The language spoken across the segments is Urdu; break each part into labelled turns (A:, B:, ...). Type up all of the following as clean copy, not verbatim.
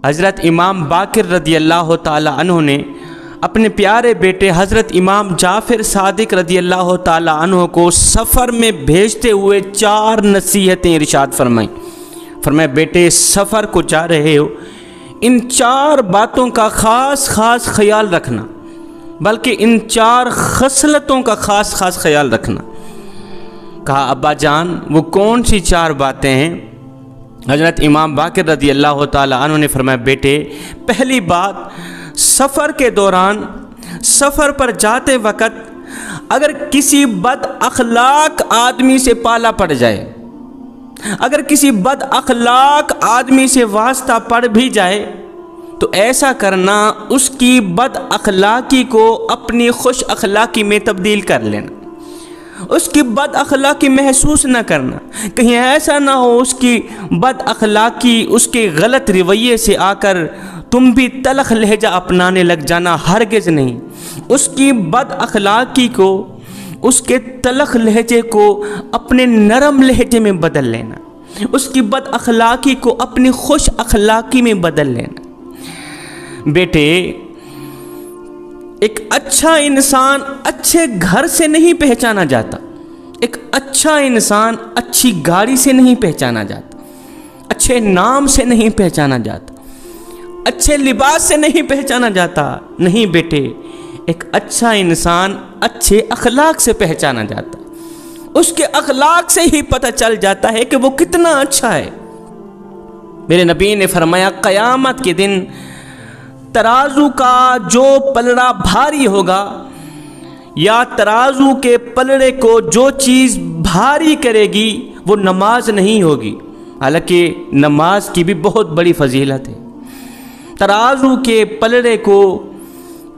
A: حضرت امام باقر رضی اللہ تعالی عنہ نے اپنے پیارے بیٹے حضرت امام جعفر صادق رضی اللہ تعالی عنہ کو سفر میں بھیجتے ہوئے 4 نصیحتیں ارشاد فرمائیں۔ فرمایا بیٹے سفر کو جا رہے ہو، ان 4 باتوں کا خاص خیال رکھنا، بلکہ ان 4 خصلتوں کا خاص خیال رکھنا۔ کہا ابا جان وہ کون سی 4 باتیں ہیں؟ حضرت امام باقر رضی اللہ تعالی عنہ نے فرمایا بیٹے پہلی بات، سفر کے دوران، سفر پر جاتے وقت اگر کسی بد اخلاق آدمی سے پالا پڑ جائے، اگر کسی بد اخلاق آدمی سے واسطہ پڑ بھی جائے تو ایسا کرنا اس کی بد اخلاقی کو اپنی خوش اخلاقی میں تبدیل کر لینا، اس کی بد اخلاقی محسوس نہ کرنا۔ کہیں ایسا نہ ہو اس کی بد اخلاقی، اس کے غلط رویے سے آ کر تم بھی تلخ لہجہ اپنانے لگ جانا، ہرگز نہیں۔ اس کی بد اخلاقی کو، اس کے تلخ لہجے کو اپنے نرم لہجے میں بدل لینا، اس کی بد اخلاقی کو اپنی خوش اخلاقی میں بدل لینا۔ بیٹے ایک اچھا انسان اچھے گھر سے نہیں پہچانا جاتا، ایک اچھا انسان اچھی گاڑی سے نہیں پہچانا جاتا، اچھے نام سے نہیں پہچانا جاتا، اچھے لباس سے نہیں پہچانا جاتا۔ نہیں بیٹے، ایک اچھا انسان اچھے اخلاق سے پہچانا جاتا، اس کے اخلاق سے ہی پتہ چل جاتا ہے کہ وہ کتنا اچھا ہے۔ میرے نبی نے فرمایا قیامت کے دن ترازو کا جو پلڑا بھاری ہوگا، یا ترازو کے پلڑے کو جو چیز بھاری کرے گی وہ نماز نہیں ہوگی، حالانکہ نماز کی بھی بہت بڑی فضیلت ہے۔ ترازو کے پلڑے کو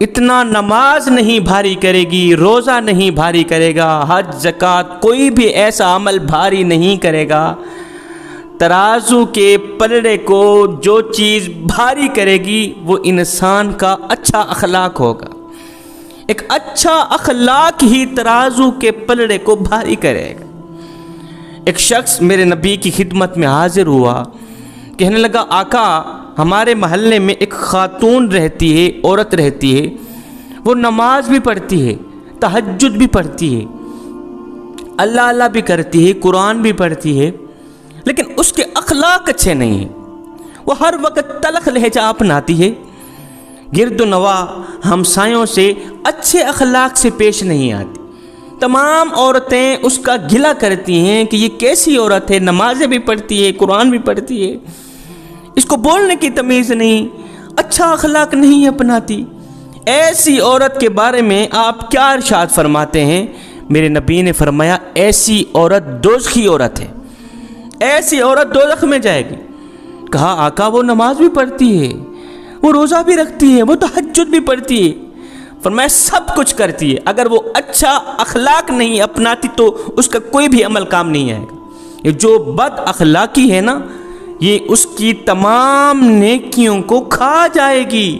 A: اتنا نماز نہیں بھاری کرے گی، روزہ نہیں بھاری کرے گا، حج زکوٰۃ کوئی بھی ایسا عمل بھاری نہیں کرے گا۔ ترازو کے پلڑے کو جو چیز بھاری کرے گی وہ انسان کا اچھا اخلاق ہوگا۔ ایک اچھا اخلاق ہی ترازو کے پلڑے کو بھاری کرے گا۔ ایک شخص میرے نبی کی خدمت میں حاضر ہوا، کہنے لگا آقا ہمارے محلے میں ایک خاتون رہتی ہے، عورت رہتی ہے، وہ نماز بھی پڑھتی ہے، تہجد بھی پڑھتی ہے، اللہ اللہ بھی کرتی ہے، قرآن بھی پڑھتی ہے، لیکن اس کے اخلاق اچھے نہیں ہیں، وہ ہر وقت تلخ لہجہ اپناتی ہے، گرد و نواح ہمسایوں سے اچھے اخلاق سے پیش نہیں آتی۔ تمام عورتیں اس کا گلہ کرتی ہیں کہ یہ کیسی عورت ہے، نمازیں بھی پڑھتی ہے، قرآن بھی پڑھتی ہے، اس کو بولنے کی تمیز نہیں، اچھا اخلاق نہیں اپناتی۔ ایسی عورت کے بارے میں آپ کیا ارشاد فرماتے ہیں؟ میرے نبی نے فرمایا ایسی عورت دوزخی عورت ہے، ایسی عورت دوزخ میں جائے گی۔ کہا آقا وہ نماز بھی پڑھتی ہے، وہ روزہ بھی رکھتی ہے، وہ تہجد بھی پڑھتی ہے۔ فرمایا سب کچھ کرتی ہے، اگر وہ اچھا اخلاق نہیں اپناتی تو اس کا کوئی بھی عمل کام نہیں آئے گا۔ یہ جو بد اخلاقی ہے نا، یہ اس کی تمام نیکیوں کو کھا جائے گی۔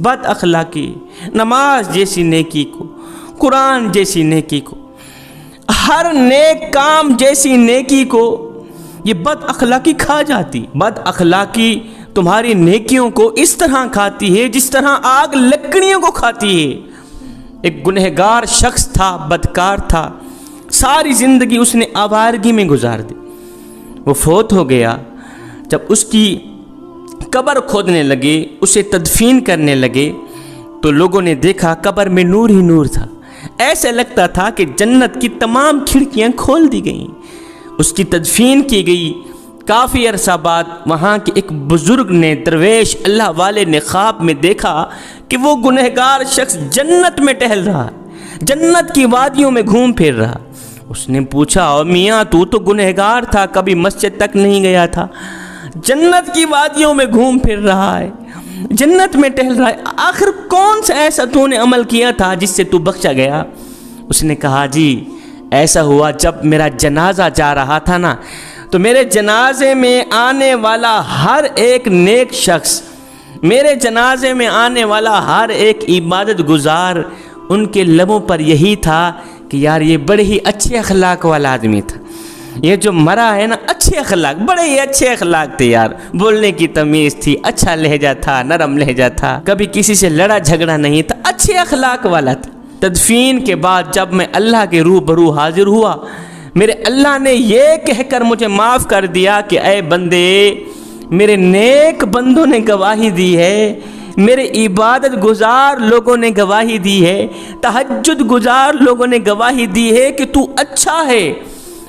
A: بد اخلاقی، نماز جیسی نیکی کو، قرآن جیسی نیکی کو، ہر نیک کام جیسی نیکی کو یہ بد اخلاقی کھا جاتی۔ بد اخلاقی تمہاری نیکیوں کو اس طرح کھاتی ہے جس طرح آگ لکڑیوں کو کھاتی ہے۔ ایک گنہگار شخص تھا، بدکار تھا، ساری زندگی اس نے آوارگی میں گزار دی، وہ فوت ہو گیا۔ جب اس کی قبر کھودنے لگے، اسے تدفین کرنے لگے تو لوگوں نے دیکھا قبر میں نور ہی نور تھا، ایسے لگتا تھا کہ جنت کی تمام کھڑکیاں کھول دی گئیں۔ اس کی تدفین کی گئی۔ کافی عرصہ بعد وہاں کے ایک بزرگ نے، درویش اللہ والے نے خواب میں دیکھا کہ وہ گنہگار شخص جنت میں ٹہل رہا، جنت کی وادیوں میں گھوم پھر رہا۔ اس نے پوچھا میاں تو گنہگار تھا، کبھی مسجد تک نہیں گیا تھا، جنت کی وادیوں میں گھوم پھر رہا ہے، جنت میں ٹہل رہا ہے، آخر کون سا ایسا تو نے عمل کیا تھا جس سے تو بخشا گیا؟ اس نے کہا جی ایسا ہوا جب میرا جنازہ جا رہا تھا نا، تو میرے جنازے میں آنے والا ہر ایک نیک شخص، میرے جنازے میں آنے والا ہر ایک عبادت گزار، ان کے لبوں پر یہی تھا کہ یار یہ بڑے ہی اچھے اخلاق والا آدمی تھا، یہ جو مرا ہے نا، اچھے اخلاق، بڑے ہی اچھے اخلاق تھے یار، بولنے کی تمیز تھی، اچھا لہجہ تھا، نرم لہجہ تھا، کبھی کسی سے لڑا جھگڑا نہیں تھا، اچھے اخلاق والا تھا۔ تدفین کے بعد جب میں اللہ کے روبرو حاضر ہوا، میرے اللہ نے یہ کہہ کر مجھے معاف کر دیا کہ اے بندے، میرے نیک بندوں نے گواہی دی ہے، میرے عبادت گزار لوگوں نے گواہی دی ہے، تہجد گزار لوگوں نے گواہی دی ہے کہ تو اچھا ہے،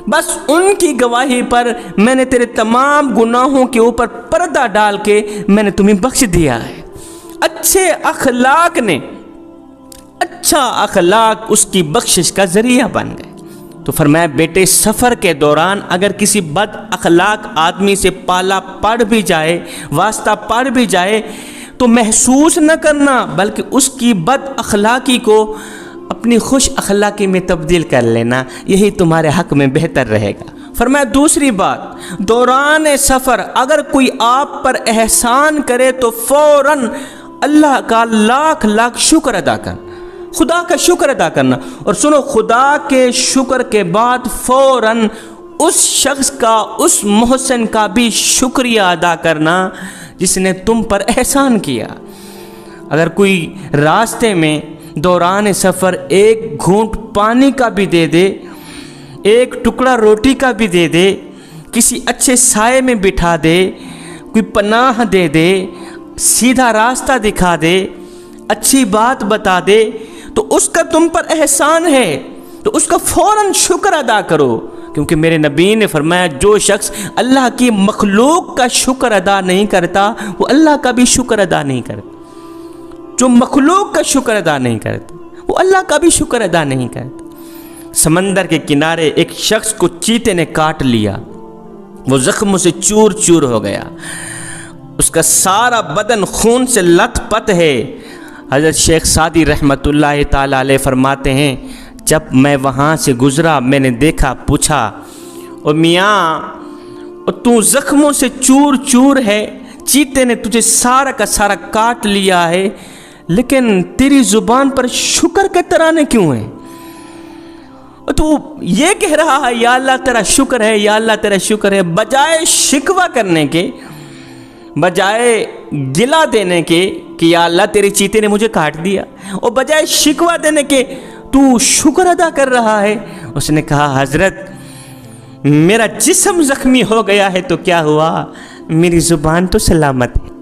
A: بس ان کی گواہی پر میں نے تیرے تمام گناہوں کے اوپر پردہ ڈال کے میں نے تمہیں بخش دیا ہے۔ اچھے اخلاق نے، اچھا اخلاق اس کی بخشش کا ذریعہ بن گئے۔ تو فرمایا بیٹے، سفر کے دوران اگر کسی بد اخلاق آدمی سے پالا پڑ بھی جائے، واسطہ پڑ بھی جائے، تو محسوس نہ کرنا، بلکہ اس کی بد اخلاقی کو اپنی خوش اخلاقی میں تبدیل کر لینا، یہی تمہارے حق میں بہتر رہے گا۔ فرمایا دوسری بات، دوران سفر اگر کوئی آپ پر احسان کرے تو فوراً اللہ کا لاکھ لاکھ شکر ادا کرنا، خدا کا شکر ادا کرنا، اور سنو، خدا کے شکر کے بعد فوراً اس شخص کا، اس محسن کا بھی شکریہ ادا کرنا جس نے تم پر احسان کیا۔ اگر کوئی راستے میں دوران سفر ایک گھونٹ پانی کا بھی دے دے، ایک ٹکڑا روٹی کا بھی دے دے، کسی اچھے سائے میں بٹھا دے، کوئی پناہ دے دے، سیدھا راستہ دکھا دے، اچھی بات بتا دے، تو اس کا تم پر احسان ہے، تو اس کا فوراً شکر ادا کرو، کیونکہ میرے نبی نے فرمایا جو شخص اللہ کی مخلوق کا شکر ادا نہیں کرتا وہ اللہ کا بھی شکر ادا نہیں کرتا، جو مخلوق کا شکر ادا نہیں کرتا وہ اللہ کا بھی شکر ادا نہیں کرتا۔ سمندر کے کنارے ایک شخص کو چیتے نے کاٹ لیا، وہ زخموں سے چور چور ہو گیا، اس کا سارا بدن خون سے لت پت ہے۔ حضرت شیخ سعدی رحمۃ اللہ تعالی علیہ فرماتے ہیں جب میں وہاں سے گزرا میں نے دیکھا، پوچھا، او میاں، تو زخموں سے چور چور ہے، چیتے نے تجھے سارا کا سارا کاٹ لیا ہے، لیکن تیری زبان پر شکر کے ترانے کیوں ہیں؟ تو یہ کہہ رہا ہے یا اللہ تیرا شکر ہے، یا اللہ تیرا شکر ہے، بجائے شکوہ کرنے کے، بجائے گلہ دینے کے کہ یا اللہ تیرے چیتے نے مجھے کاٹ دیا، اور بجائے شکوہ دینے کے تو شکر ادا کر رہا ہے۔ اس نے کہا حضرت میرا جسم زخمی ہو گیا ہے تو کیا ہوا، میری زبان تو سلامت ہے۔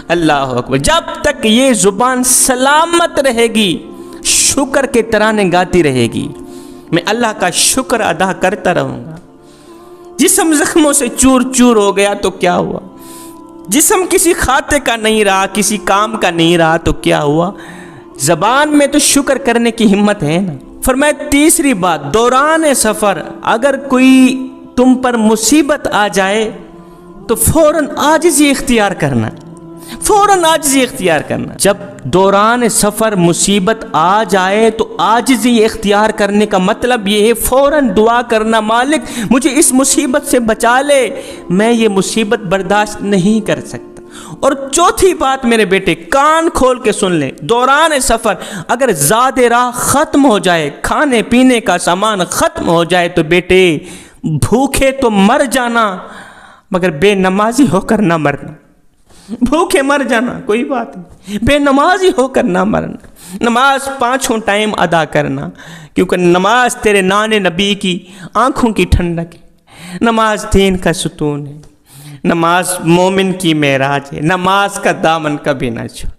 A: اللہ اکبر، جب تک یہ زبان سلامت رہے گی شکر کے ترانے گاتی رہے گی، میں اللہ کا شکر ادا کرتا رہوں گا۔ جسم زخموں سے چور چور ہو گیا تو کیا ہوا، جسم کسی کھاتے کا نہیں رہا، کسی کام کا نہیں رہا تو کیا ہوا، زبان میں تو شکر کرنے کی ہمت ہے نا۔ فرمایا تیسری بات، دوران سفر اگر کوئی تم پر مصیبت آ جائے تو فوراً عاجزی اختیار کرنا، فوراً عاجزی اختیار کرنا۔ جب دوران سفر مصیبت آ جائے تو عاجزی اختیار کرنے کا مطلب یہ ہے فوراً دعا کرنا، مالک مجھے اس مصیبت سے بچا لے، میں یہ مصیبت برداشت نہیں کر سکتا۔ اور چوتھی بات میرے بیٹے کان کھول کے سن لیں، دوران سفر اگر زاد راہ ختم ہو جائے، کھانے پینے کا سامان ختم ہو جائے تو بیٹے بھوکے تو مر جانا مگر بے نمازی ہو کر نہ مرنا۔ بھوکے مر جانا کوئی بات نہیں، بے نمازی ہو کر نہ مرنا۔ نماز 5 ٹائم ادا کرنا، کیونکہ نماز تیرے نانے نبی کی آنکھوں کی ٹھنڈک ہے، نماز دین کا ستون ہے، نماز مومن کی معراج ہے، نماز کا دامن کبھی نہ چھوڑ۔